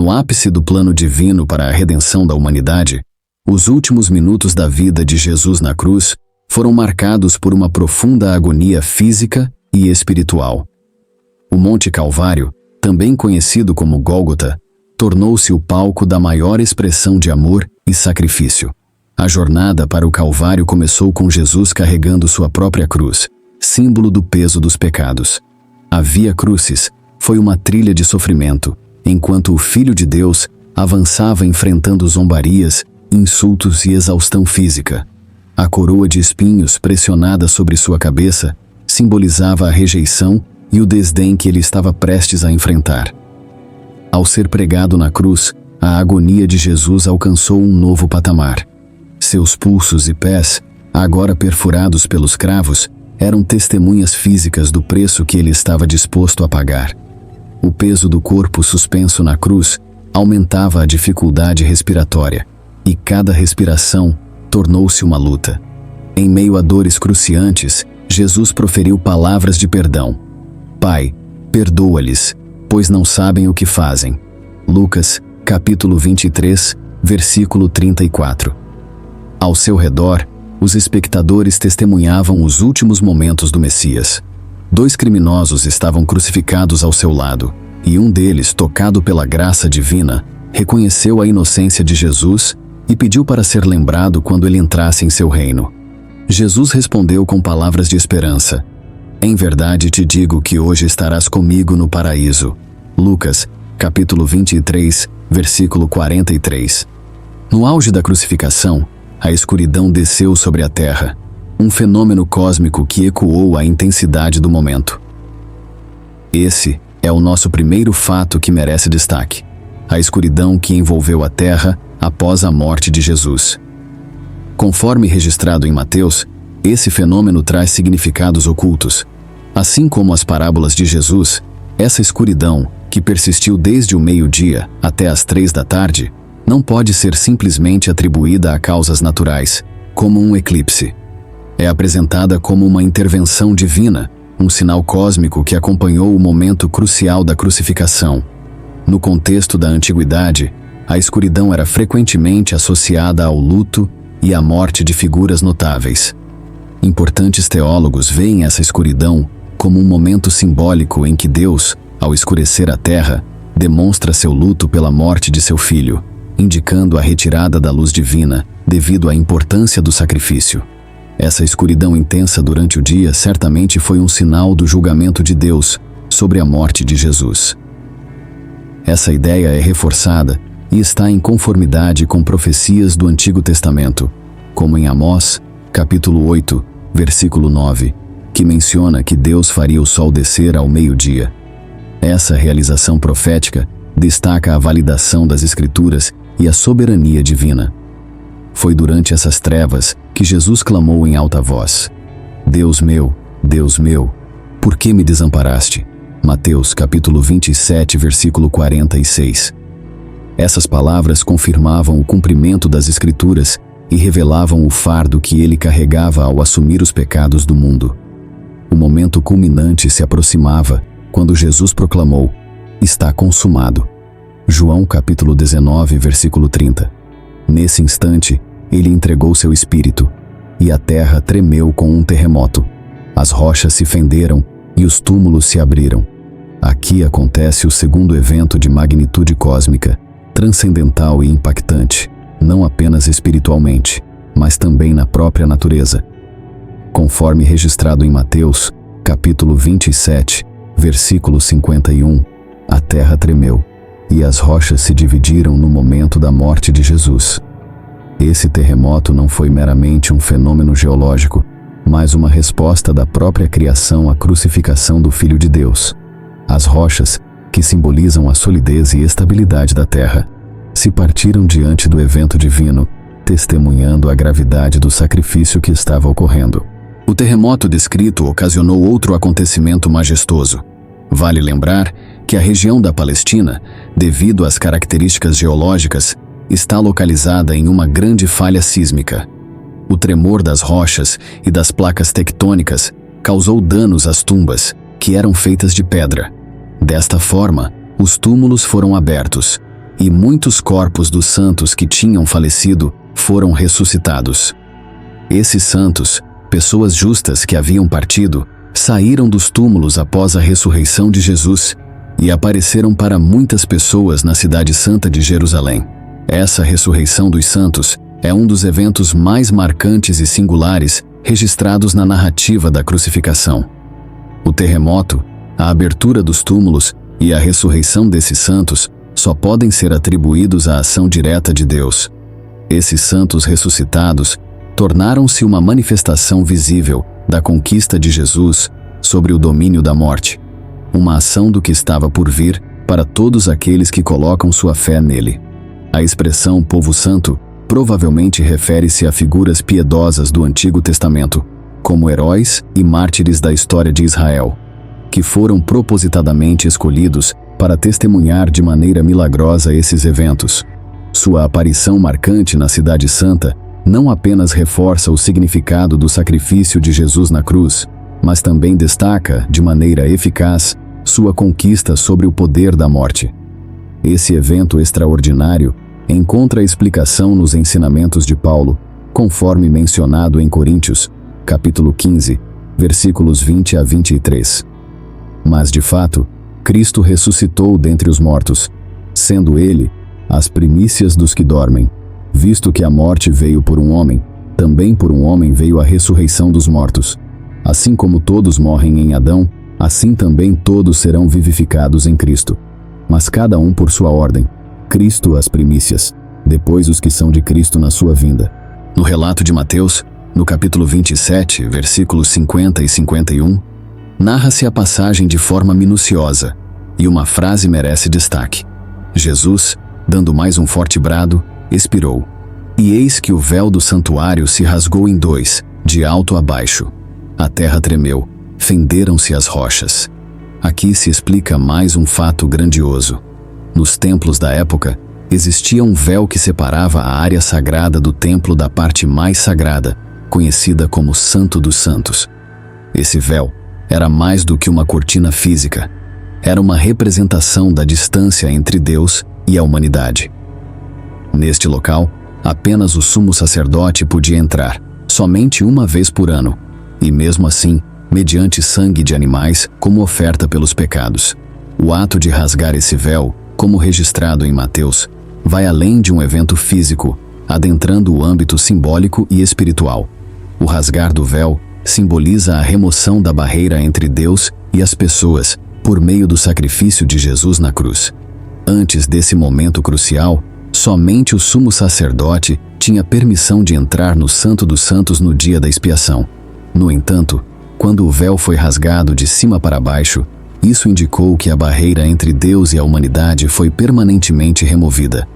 No ápice do plano divino para a redenção da humanidade, os últimos minutos da vida de Jesus na cruz foram marcados por uma profunda agonia física e espiritual. O Monte Calvário, também conhecido como Gólgota, tornou-se o palco da maior expressão de amor e sacrifício. A jornada para o Calvário começou com Jesus carregando sua própria cruz, símbolo do peso dos pecados. A Via Crucis foi uma trilha de sofrimento, enquanto o Filho de Deus avançava enfrentando zombarias, insultos e exaustão física. A coroa de espinhos pressionada sobre sua cabeça simbolizava a rejeição e o desdém que ele estava prestes a enfrentar. Ao ser pregado na cruz, a agonia de Jesus alcançou um novo patamar. Seus pulsos e pés, agora perfurados pelos cravos, eram testemunhas físicas do preço que ele estava disposto a pagar. O peso do corpo suspenso na cruz aumentava a dificuldade respiratória, e cada respiração tornou-se uma luta. Em meio a dores cruciantes, Jesus proferiu palavras de perdão. Pai, perdoa-lhes, pois não sabem o que fazem. Lucas, capítulo 23, versículo 34. Ao seu redor, os espectadores testemunhavam os últimos momentos do Messias. 2 criminosos estavam crucificados ao seu lado, e um deles, tocado pela graça divina, reconheceu a inocência de Jesus e pediu para ser lembrado quando ele entrasse em seu reino. Jesus respondeu com palavras de esperança: Em verdade te digo que hoje estarás comigo no paraíso. Lucas, capítulo 23, versículo 43. No auge da crucificação, a escuridão desceu sobre a terra, um fenômeno cósmico que ecoou a intensidade do momento. Esse é o nosso primeiro fato que merece destaque: a escuridão que envolveu a terra após a morte de Jesus. Conforme registrado em Mateus, esse fenômeno traz significados ocultos. Assim como as parábolas de Jesus, essa escuridão, que persistiu desde o meio-dia até as 3 da tarde, não pode ser simplesmente atribuída a causas naturais, como um eclipse. É apresentada como uma intervenção divina, um sinal cósmico que acompanhou o momento crucial da crucificação. No contexto da antiguidade, a escuridão era frequentemente associada ao luto e à morte de figuras notáveis. Importantes teólogos veem essa escuridão como um momento simbólico em que Deus, ao escurecer a terra, demonstra seu luto pela morte de seu filho, indicando a retirada da luz divina devido à importância do sacrifício. Essa escuridão intensa durante o dia certamente foi um sinal do julgamento de Deus sobre a morte de Jesus. Essa ideia é reforçada e está em conformidade com profecias do Antigo Testamento, como em Amós, capítulo 8, versículo 9, que menciona que Deus faria o sol descer ao meio-dia. Essa realização profética destaca a validação das Escrituras e a soberania divina. Foi durante essas trevas que Jesus clamou em alta voz: Deus meu, por que me desamparaste? Mateus capítulo 27, versículo 46. Essas palavras confirmavam o cumprimento das Escrituras e revelavam o fardo que ele carregava ao assumir os pecados do mundo. O momento culminante se aproximava quando Jesus proclamou: Está consumado. João capítulo 19, versículo 30. Nesse instante, ele entregou seu espírito, e a terra tremeu com um terremoto. As rochas se fenderam e os túmulos se abriram. Aqui acontece o segundo evento de magnitude cósmica, transcendental e impactante, não apenas espiritualmente, mas também na própria natureza. Conforme registrado em Mateus, capítulo 27, versículo 51, a terra tremeu, e as rochas se dividiram no momento da morte de Jesus. Esse terremoto não foi meramente um fenômeno geológico, mas uma resposta da própria criação à crucificação do Filho de Deus. As rochas, que simbolizam a solidez e estabilidade da terra, se partiram diante do evento divino, testemunhando a gravidade do sacrifício que estava ocorrendo. O terremoto descrito ocasionou outro acontecimento majestoso. Vale lembrar que a região da Palestina, devido às características geológicas, está localizada em uma grande falha sísmica. O tremor das rochas e das placas tectônicas causou danos às tumbas, que eram feitas de pedra. Desta forma, os túmulos foram abertos, e muitos corpos dos santos que tinham falecido foram ressuscitados. Esses santos, pessoas justas que haviam partido, saíram dos túmulos após a ressurreição de Jesus e apareceram para muitas pessoas na cidade santa de Jerusalém. Essa ressurreição dos santos é um dos eventos mais marcantes e singulares registrados na narrativa da crucificação. O terremoto, a abertura dos túmulos e a ressurreição desses santos só podem ser atribuídos à ação direta de Deus. Esses santos ressuscitados tornaram-se uma manifestação visível da conquista de Jesus sobre o domínio da morte, uma ação do que estava por vir para todos aqueles que colocam sua fé nele. A expressão povo santo provavelmente refere-se a figuras piedosas do Antigo Testamento, como heróis e mártires da história de Israel, que foram propositadamente escolhidos para testemunhar de maneira milagrosa esses eventos. Sua aparição marcante na Cidade Santa não apenas reforça o significado do sacrifício de Jesus na cruz, mas também destaca, de maneira eficaz, sua conquista sobre o poder da morte. Esse evento extraordinário encontra explicação nos ensinamentos de Paulo, conforme mencionado em Coríntios, capítulo 15, versículos 20 a 23. Mas, de fato, Cristo ressuscitou dentre os mortos, sendo ele as primícias dos que dormem. Visto que a morte veio por um homem, também por um homem veio a ressurreição dos mortos. Assim como todos morrem em Adão, assim também todos serão vivificados em Cristo. Mas cada um por sua ordem. Cristo as primícias, depois os que são de Cristo na sua vinda. No relato de Mateus, no capítulo 27, versículos 50 e 51, narra-se a passagem de forma minuciosa, e uma frase merece destaque. Jesus, dando mais um forte brado, expirou. E eis que o véu do santuário se rasgou em dois, de alto a baixo. A terra tremeu, fenderam-se as rochas. Aqui se explica mais um fato grandioso. Nos templos da época, existia um véu que separava a área sagrada do templo da parte mais sagrada, conhecida como Santo dos Santos. Esse véu era mais do que uma cortina física. Era uma representação da distância entre Deus e a humanidade. Neste local, apenas o sumo sacerdote podia entrar, somente uma vez por ano, e mesmo assim, mediante sangue de animais como oferta pelos pecados. O ato de rasgar esse véu, como registrado em Mateus, vai além de um evento físico, adentrando o âmbito simbólico e espiritual. O rasgar do véu simboliza a remoção da barreira entre Deus e as pessoas, por meio do sacrifício de Jesus na cruz. Antes desse momento crucial, somente o sumo sacerdote tinha permissão de entrar no Santo dos Santos no dia da expiação. No entanto, quando o véu foi rasgado de cima para baixo, isso indicou que a barreira entre Deus e a humanidade foi permanentemente removida.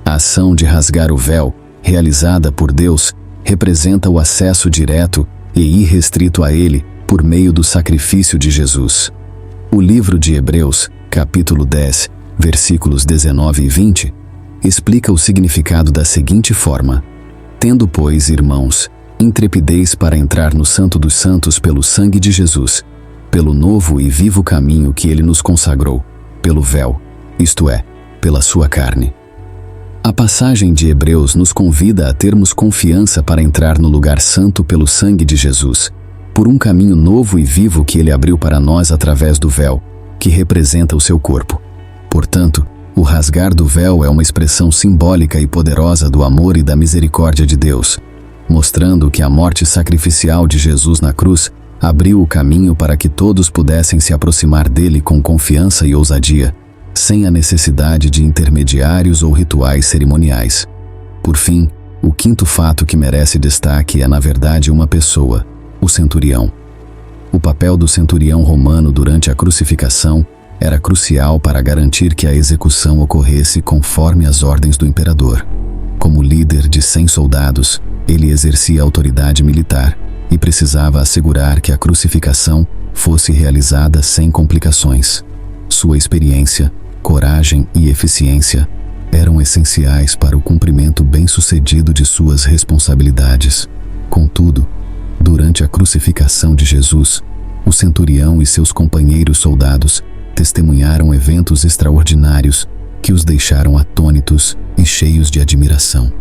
A ação de rasgar o véu, realizada por Deus, representa o acesso direto e irrestrito a Ele por meio do sacrifício de Jesus. O livro de Hebreus, capítulo 10, versículos 19 e 20, explica o significado da seguinte forma: Tendo, pois, irmãos, intrepidez para entrar no Santo dos Santos pelo sangue de Jesus, pelo novo e vivo caminho que ele nos consagrou, pelo véu, isto é, pela sua carne. A passagem de Hebreus nos convida a termos confiança para entrar no lugar santo pelo sangue de Jesus, por um caminho novo e vivo que ele abriu para nós através do véu, que representa o seu corpo. Portanto, o rasgar do véu é uma expressão simbólica e poderosa do amor e da misericórdia de Deus, mostrando que a morte sacrificial de Jesus na cruz abriu o caminho para que todos pudessem se aproximar dele com confiança e ousadia, sem a necessidade de intermediários ou rituais cerimoniais. Por fim, o quinto fato que merece destaque é, na verdade, uma pessoa, o centurião. O papel do centurião romano durante a crucificação era crucial para garantir que a execução ocorresse conforme as ordens do imperador. Como líder de 100 soldados, ele exercia autoridade militar e precisava assegurar que a crucificação fosse realizada sem complicações. Sua experiência, coragem e eficiência eram essenciais para o cumprimento bem-sucedido de suas responsabilidades. Contudo, durante a crucificação de Jesus, o centurião e seus companheiros soldados testemunharam eventos extraordinários que os deixaram atônitos e cheios de admiração.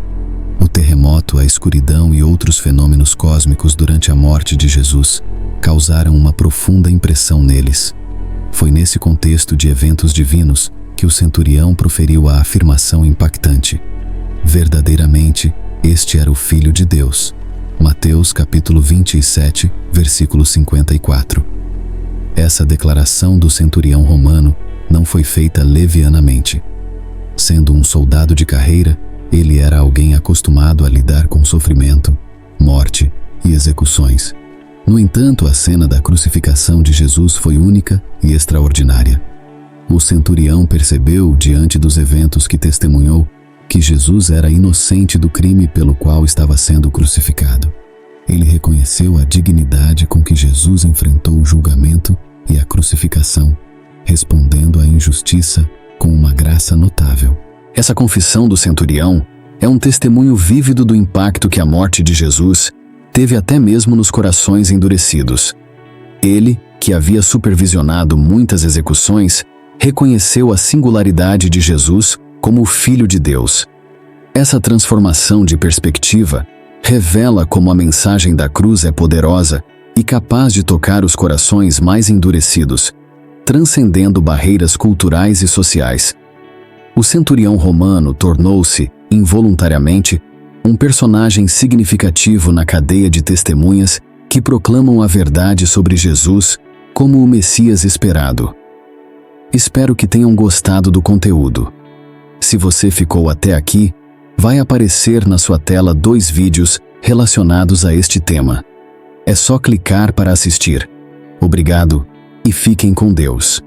O terremoto, a escuridão e outros fenômenos cósmicos durante a morte de Jesus causaram uma profunda impressão neles. Foi nesse contexto de eventos divinos que o centurião proferiu a afirmação impactante: verdadeiramente, este era o Filho de Deus. Mateus capítulo 27, versículo 54. Essa declaração do centurião romano não foi feita levianamente. Sendo um soldado de carreira, ele era alguém acostumado a lidar com sofrimento, morte e execuções. No entanto, a cena da crucificação de Jesus foi única e extraordinária. O centurião percebeu, diante dos eventos que testemunhou, que Jesus era inocente do crime pelo qual estava sendo crucificado. Ele reconheceu a dignidade com que Jesus enfrentou o julgamento e a crucificação, respondendo à injustiça com uma graça notável. Essa confissão do centurião é um testemunho vívido do impacto que a morte de Jesus teve até mesmo nos corações endurecidos. Ele, que havia supervisionado muitas execuções, reconheceu a singularidade de Jesus como o Filho de Deus. Essa transformação de perspectiva revela como a mensagem da cruz é poderosa e capaz de tocar os corações mais endurecidos, transcendendo barreiras culturais e sociais. O centurião romano tornou-se, involuntariamente, um personagem significativo na cadeia de testemunhas que proclamam a verdade sobre Jesus como o Messias esperado. Espero que tenham gostado do conteúdo. Se você ficou até aqui, vai aparecer na sua tela 2 vídeos relacionados a este tema. É só clicar para assistir. Obrigado e fiquem com Deus.